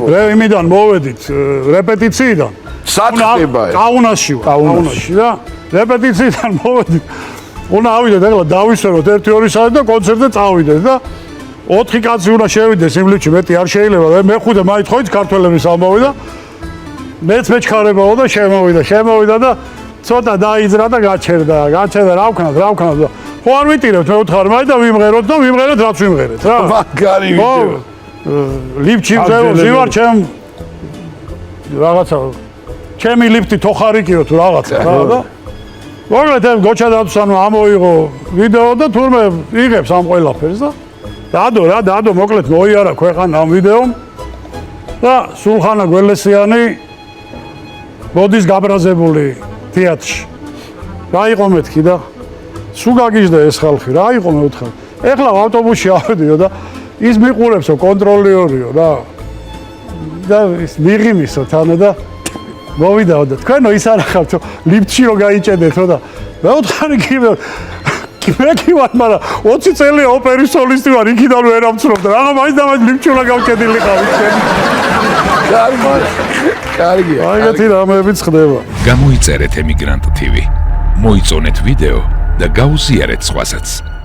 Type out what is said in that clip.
იმიდან მოვედით რეპეტიციიდან. სათქება. კაუნასში და რეპეტიციიდან მოვედით. უნდა ავიდეთ ეხლა დავისვეროთ 1-2 საათი და კონცერტზე წავიდეთ და 4 კაცი უნდა შევიდეს იმ ლიფტში, მეტი არ შეიძლება. მე-5 მაინც ხოიც ქართველების ამბავი და მეც მეჩქარებაო და შემოვიდა და ცოტა დაიძრა და გაჩერდა რა ვქნათ და ხო არ ვიტირებთ მე ვთხარ მაინც და ვიმღეროთ რაც ვიმღერეთ რა მაგარი ვიდეო ლიფტში ვარ ჩემი ლიფტი თოხარიკიო თუ რაღაცა რა და მოგეთ გოჩა დათვსანო ამოიღო ვიდეო და თურმე იღებს ამ ყველაფერს და დადო მოკლედ მოიარა ქვეყანა ამ ვიდეომ და სულხანა გველესიანი მოდის გაბრაზებული თეატრში. რა იყო მეთქი და სულ გაგიჟდა ეს ხალხი, რა იყო მე ვთხარ. ეხლა ავტობუსში ავედიო და ის მიყურებსო კონტროლიორიო და ის მიღიმისო თანა და მოვიდაო და თქვენო ის არ ახავთო ლიფტში რო გაიჭედეთო და მე ვთხარი მე კი ვარ, მაგრამ 20 წელია ოპერის სოლისტი ვარ, იქიდან ვერ ამცრობდა. რაღა მაინც და მაინც ლიფტში უნდა გავჭედილი ყავით ჩვენი. კარგია. აიგეთი რამეებიც ხდება. გამოიწერეთ ემიგრანტ TV. მოიწონეთ ვიდეო და გაუზიარეთ სხვასაც.